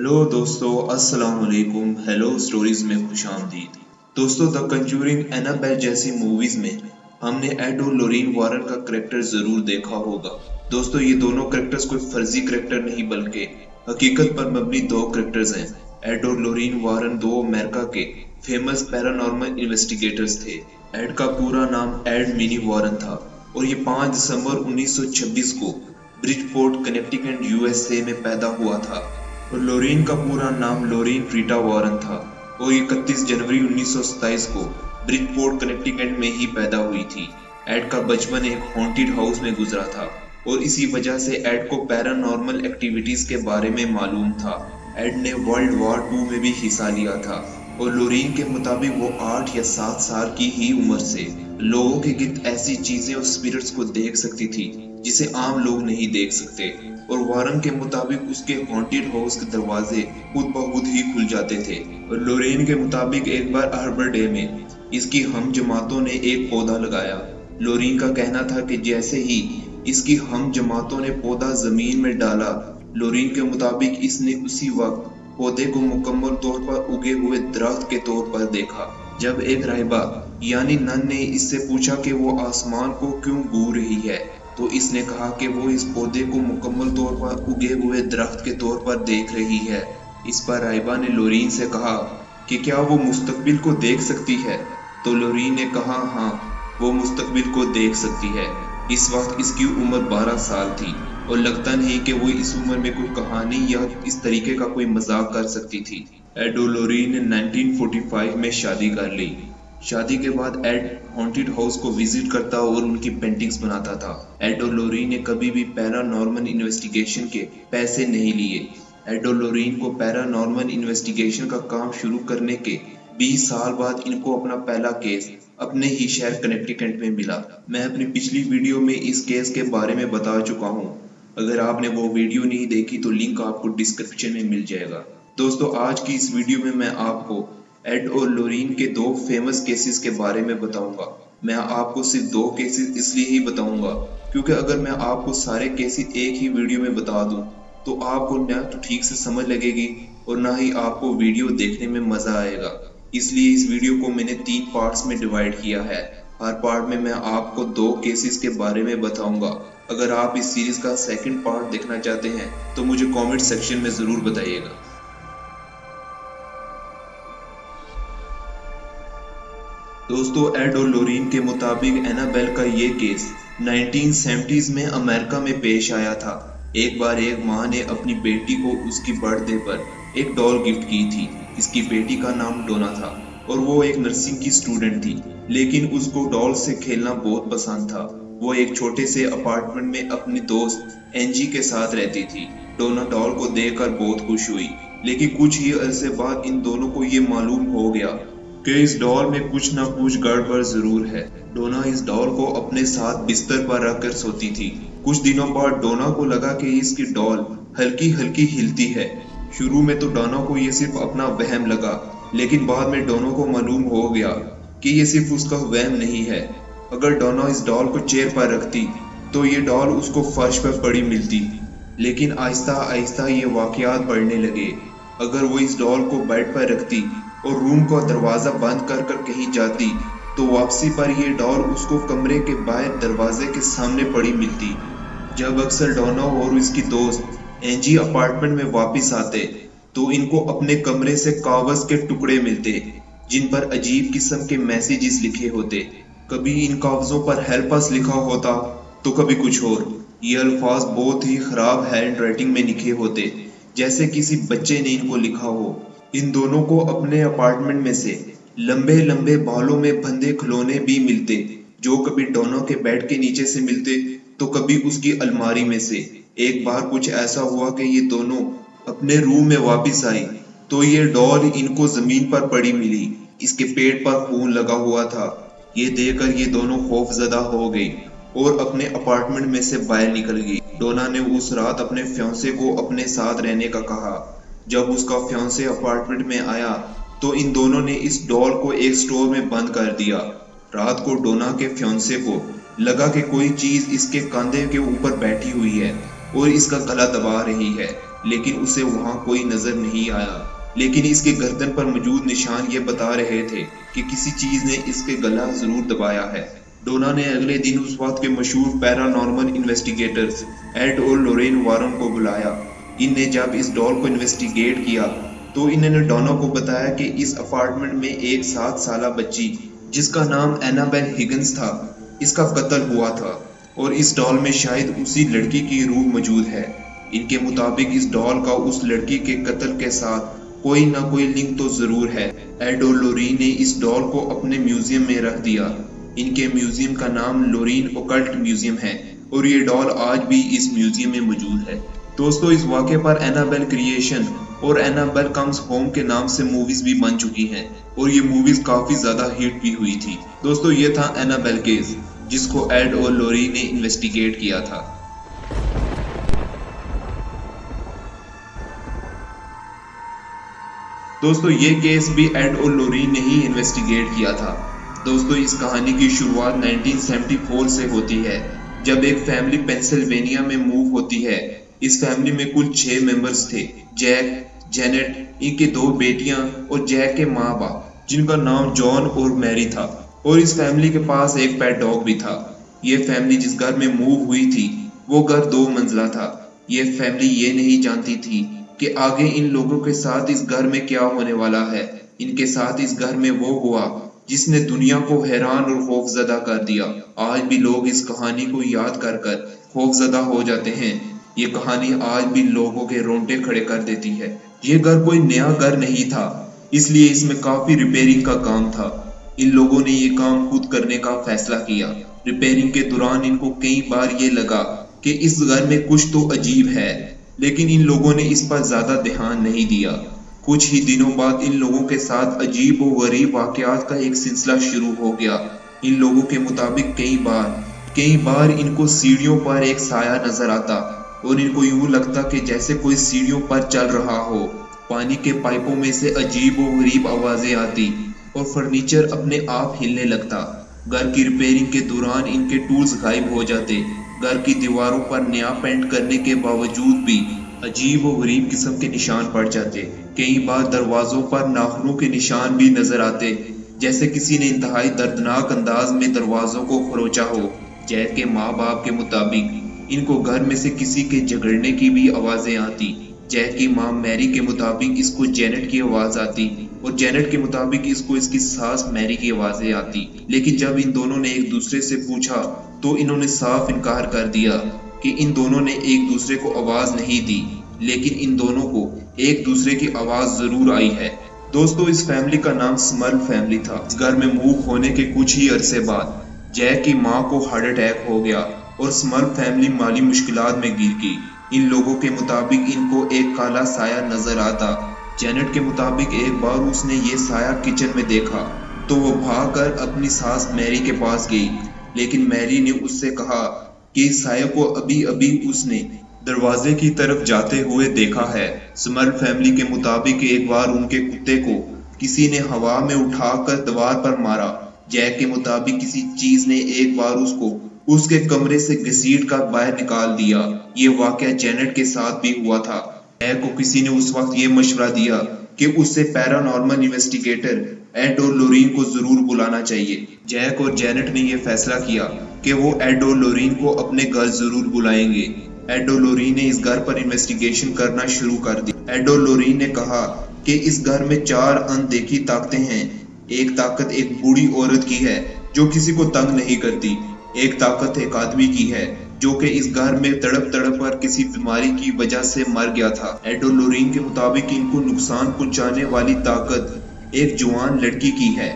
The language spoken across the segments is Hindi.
हेलो दोस्तों, अस्सलाम वालेकुम। हेलो स्टोरीज में खुशामदीद। दोस्तों, द कंजूरिंग, एनाबेल जैसी मूवीज में हमने एड और लॉरेन वारन का करेक्टर जरूर देखा होगा। दोस्तों, ये दोनों करेक्टर्स कोई फर्जी करेक्टर नहीं बल्कि हकीकत पर मबनी दो करेक्टर्स हैं। एड और लॉरेन वारन दो अमेरिका के फेमस पैरानॉर्मल इन्वेस्टिगेटर्स थे। एड का पूरा नाम एड मिनी वारन था और ये 5 दिसंबर 1926 को ब्रिजपोर्ट, कनेक्टिकट, यूएसए में पैदा हुआ था। और लॉरेन का पूरा नाम लॉरेन रीटा वारन था और 31 जनवरी 1927 को ब्रिजपोर्ट, कनेक्टिकट में ही पैदा हुई थी। एड का बचपन एक हॉन्टेड हाउस में गुजरा था और इसी वजह से एड को पैरानॉर्मल एक्टिविटीज के बारे में मालूम था। एड ने वर्ल्ड वॉर 2 में भी हिस्सा लिया था और लॉरेन के मुताबिक वो 8 या 7 साल की ही उम्र से लोगों के गिर्द ऐसी चीजें और स्पिरिट्स को देख सकती थी जिसे आम लोग नहीं देख सकते। और वारन के मुताबिक उसके हॉन्टेड हाउस के दरवाजे खुद ब खुद ही खुल जाते थे। और लॉरेन के मुताबिक एक बार आर्बर डे में इसकी हम जमातों ने एक पौधा लगाया। लॉरेन का कहना था कि जैसे ही इसकी हम जमातों ने पौधा जमीन में डाला, लॉरेन के मुताबिक इसने उसी वक्त पौधे को मुकम्मल तौर पर उगे हुए दरख्त के तौर पर देखा। जब एक राहिबा यानी नन ने इससे पूछा कि वो आसमान को क्यों घूर रही है, तो इसने कहा कि वो इस पौधे को मुकम्मल तौर पर उगे हुए दरख्त के तौर पर देख रही है। इस पर राहिबा ने लॉरेन से कहा कि क्या वो मुस्तकबिल को देख सकती है, तो लॉरेन ने कहा हाँ, वो मुस्तकबिल को देख सकती है। इस वक्त इसकी उम्र 12 साल थी और लगता नहीं कि वो इस उम्र में कोई कहानी या इस तरीके का कोई मजाक कर सकती थी। एड और लॉरेन ने 1945 में शादी कर ली। शादी के बाद एड हॉन्टेड हाउस को विजिट करता और उनकी पेंटिंग्स बनाता था। एड और लॉरेन ने कभी भी पैरानॉर्मल इन्वेस्टिगेशन के पैसे नहीं लिए। एड और लॉरेन को पैरानॉर्मल इन्वेस्टिगेशन का काम शुरू करने के 20 साल बाद इनको अपना पहला केस अपने ही शहर कनेक्टिकट में मिला। मैं अपनी पिछली वीडियो में इस केस के बारे में बता चुका हूँ। अगर आपने वो वीडियो नहीं देखी तो लिंक आपको डिस्क्रिप्शन में मिल जाएगा। दोस्तों, आज की इस वीडियो में मैं आपको एड और लॉरेन के 2 फेमस केसेस के बारे में बताऊंगा। मैं आपको सिर्फ 2 केसेस इसलिए ही बताऊंगा क्योंकि अगर मैं आपको सारे केसेस एक ही वीडियो में बता दूं तो आपको ना तो ठीक से समझ लगेगी और ना ही आपको वीडियो देखने में मजा आएगा। इसलिए इस वीडियो को मैंने 3 पार्ट्स में डिवाइड किया है। हर पार्ट में मैं आपको 2 केसेस के बारे में बताऊंगा। अगर आप इस सीरीज का सेकंड पार्ट देखना चाहते हैं तो मुझे कमेंट सेक्शन में जरूर बताइएगा। दोस्तों, एड और लॉरेन के मुताबिक एनाबेल का ये केस 1970s में अमेरिका में पेश आया था। एक बार एक माँ ने अपनी बेटी को उसकी बर्थडे पर एक डॉल गिफ्ट की थी। इसकी बेटी का नाम डोना था और वो एक नर्सिंग की स्टूडेंट थी, लेकिन उसको डॉल से खेलना बहुत पसंद था। वो एक छोटे से अपार्टमेंट में अपनी दोस्त एंजी के साथ रहती थी। डोना डॉल को देखकर बहुत खुश हुई, लेकिन कुछ ही अरसे बाद इन दोनों को ये मालूम हो गया कि इस डॉल में कुछ ना कुछ गड़बड़ जरूर है। डोना इस डॉल को अपने साथ बिस्तर पर रखकर सोती थी। कुछ दिनों बाद डोना को लगा कि इसकी डॉल हल्की हल्की हिलती है। शुरू में तो डोना को ये सिर्फ अपना वहम लगा, लेकिन बाद में डोना को मालूम हो गया कि ये सिर्फ उसका वहम नहीं है। अगर डोना इस डॉल को चेयर पर रखती तो ये डॉल उसको फर्श पर पड़ी मिलती, लेकिन आहिस्ता आहिस्ता ये वाकयात बढ़ने लगे। अगर वो इस डॉल को बेड पर रखती और रूम का दरवाजा बंद कर कर कहीं जाती तो वापसी पर ये डॉल उसको कमरे के बाहर दरवाजे के सामने पड़ी मिलती। जब अक्सर डोना और इसकी दोस्त एंजी अपार्टमेंट में वापस आते तो इनको अपने कमरे से कागज के टुकड़े मिलते जिन पर अजीब किस्म के मैसेजेस लिखे होते। कभी इन कागजों पर हेल्प अस लिखा होता तो कभी कुछ और। ये अल्फाज बहुत ही खराब हैंड राइटिंग में लिखे होते, जैसे किसी बच्चे ने इनको लिखा हो। इन दोनों को अपने अपार्टमेंट में से लंबे लंबे बालों में बंधे खिलौने भी मिलते, जो कभी डोना के बेड के नीचे से मिलते तो कभी उसकी अलमारी में से। एक बार कुछ ऐसा हुआ कि ये दोनों अपने रूम में वापस आई तो ये डॉल इनको जमीन पर पड़ी मिली। इसके पेट पर खून लगा हुआ था। ये देखकर ये दोनों खौफजदा हो गई और अपने अपार्टमेंट में से बाहर निकल गई। डोना ने उस रात अपने फियांसे को अपने साथ रहने का कहा। जब उसका फियांसे अपार्टमेंट में आया तो इन दोनों ने इस डॉल को एक स्टोर में बंद कर दिया। रात को डोना के फियांसे को लगा कि कोई चीज इसके कंधे के ऊपर बैठी हुई है। और इसका गला दबा रही है, लेकिन उसे वहां कोई नजर नहीं आया। लेकिन इसके गर्दन पर मौजूद निशान ये बता रहे थे कि किसी चीज ने इसके गला जरूर दबाया है। डोना ने अगले दिन उस वक्त के मशहूर पैरानॉर्मल इन्वेस्टिगेटर्स एड और लोरेन वारन को बुलाया। इनने जब इस डॉल को इन्वेस्टिगेट किया तो इन्होंने डोना को बताया कि इस अपार्टमेंट में एक 7 साल बच्ची जिसका नाम एनाबेल हिगन्स था, इसका कत्ल हुआ था और इस डॉल में शायद उसी लड़की की रूह मौजूद है। इनके मुताबिक इस डॉल का उस लड़की के कत्ल के साथ कोई ना कोई लिंक तो जरूर है। एड और लोरीन ने इस डॉल को अपने म्यूजियम में रख दिया। इनके म्यूजियम का नाम लोरीन ओकल्ट म्यूजियम है और ये डॉल आज भी इस म्यूजियम में मौजूद है। दोस्तों, इस वाक़े पर एनाबेल क्रिएशन और एनाबेल कम्स होम के नाम से मूवीज भी बन चुकी हैं और ये मूवीज काफी ज्यादा हिट भी हुई थी। दोस्तों, ये था एनाबेल केस जिसको एड और लोरी ने इन्वेस्टिगेट किया था। दोस्तों, ये केस भी एड और लोरी ने ही इन्वेस्टिगेट किया था। दोस्तों, इस कहानी की शुरुआत 1974 से होती है जब एक फैमिली पेंसिल्वेनिया में मूव होती है। इस फैमिली में कुल 6 मेंबर्स थे, जैक, जेनेट, इनके 2 बेटियां और जैक के माँ बाप जिनका नाम जॉन और मैरी था, और इस फैमिली के पास एक पेट डॉग भी था। ये फैमिली जिस घर में मूव हुई थी वो घर 2 मंजिला था। ये फैमिली ये नहीं जानती थी कि आगे इन लोगों के साथ इस घर में क्या होने वाला है। इनके साथ इस घर में वो हुआ जिसने दुनिया को हैरान और खौफजदा कर दिया। आज भी लोग इस कहानी को याद कर कर खौफजदा हो जाते हैं। ये कहानी आज भी लोगों के रोंगटे खड़े कर देती है। ये घर कोई नया घर नहीं था, इसलिए इसमें काफी रिपेयरिंग का काम था। इन लोगों ने ये काम खुद करने का फैसला किया। रिपेयरिंग के दौरान इनको कई बार ये लगा कि इस घर में कुछ तो अजीब है, लेकिन इन लोगों ने इस पर ज्यादा ध्यान नहीं दिया। कुछ ही दिनों बाद इन लोगों के साथ अजीब और गरीब वाकयात का एक सिलसिला शुरू हो गया। इन लोगों के मुताबिक कई बार इनको सीढ़ियों पर एक साया नजर आता और इनको यूं लगता कि जैसे कोई सीढ़ियों पर चल रहा हो। पानी के पाइपों में से अजीब और गरीब आवाजें आती और फर्नीचर अपने आप हिलने लगता। घर की रिपेयरिंग के दौरान इनके टूल्स गायब हो जाते। घर की दीवारों पर नया पेंट करने के बावजूद भी अजीब और गरीब किस्म के निशान पड़ जाते। कई बार दरवाजों पर नाखूनों के निशान भी नजर आते, जैसे किसी ने इंतहाई दर्दनाक अंदाज में दरवाजों को खरोचा हो। जैक के माँ बाप के मुताबिक इनको घर में से किसी के झगड़ने की भी आवाजें आती। जैक की माँ मैरी के मुताबिक इसको जेनेट की आवाज आती और जेनेट के मुताबिक इसको इसकी सास मैरी की आवाजें आती। लेकिन जब इन दोनों ने एक दूसरे से पूछा तो इन्होंने साफ इनकार कर दिया कि इन दोनों ने एक दूसरे को आवाज नहीं दी, लेकिन इन दोनों को एक दूसरे की आवाज जरूर आई है। दोस्तों, इस फैमिली का नाम स्मर्ल फैमिली था। इस घर में मूव होने के कुछ ही अरसे बाद जैक की माँ को हार्ट अटैक हो गया और स्मर्ल फैमिली माली मुश्किलात में गिर गई। इन लोगों के मुताबिक इनको एक काला साया नजर आता। जेनेट के मुताबिक एक बार उसने ये साया किचन में देखा तो वो भागकर अपनी सास मैरी के पास गई, लेकिन मैरी ने उससे कहा कि इस साया को अभी अभी उसने दरवाजे की तरफ जाते हुए देखा है। स्मर्ल फैमिली के मुताबिक एक बार उनके कुत्ते को किसी ने हवा में उठाकर दीवार पर मारा। जैक के मुताबिक किसी चीज ने एक बार उसको उसके कमरे से घसीट कर बाहर निकाल दिया। ये वाकया जेनेट के साथ भी हुआ था। जैक को किसी ने उस वक्त ये मशवरा दिया कि उससे पैरानॉर्मल इन्वेस्टिगेटर एड और लोरीन को जरूर बुलाना चाहिए। जैक और जेनेट ने यह फैसला किया कि वो एड और लोरीन को अपने घर जरूर बुलाएंगे। एड और लोरीन ने इस घर पर इन्वेस्टिगेशन करना शुरू कर दी। एड और लोरीन ने कहा कि इस घर में 4 अनदेखी ताकतें हैं। एक ताकत एक बूढ़ी औरत की है जो किसी को तंग नहीं करती। एक ताकत एक आदमी की है जो कि इस घर में तड़प कर किसी बीमारी की वजह से मर गया था। एड और लोरीन के मुताबिक इनको नुकसान पहुंचाने वाली ताकत एक जवान लड़की की है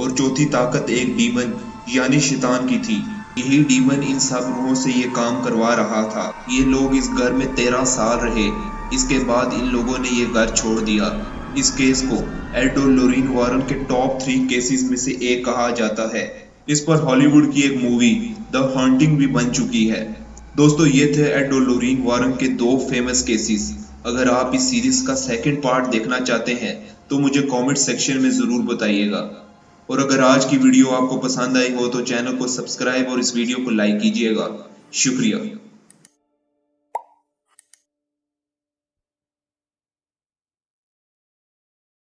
और चौथी ताकत एक डीमन यानी शैतान की थी। यही डीमन इन सब रूहों से ये काम करवा रहा था। ये लोग इस घर में 13 साल रहे। इसके बाद इन लोगों ने ये घर छोड़ दिया। इस केस को एड और लोरीन वारन के टॉप 3 केसेस में से एक कहा जाता है। इस पर हॉलीवुड की एक मूवी द हॉन्टिंग भी बन चुकी है। दोस्तों, ये थे एड और लोरीन वारन के 2 फेमस केसेस। अगर आप इस सीरीज का सेकंड पार्ट देखना चाहते हैं तो मुझे कमेंट सेक्शन में जरूर बताइएगा। और अगर आज की वीडियो आपको पसंद आई हो तो चैनल को सब्सक्राइब और इस वीडियो को लाइक कीजिएगा। शुक्रिया।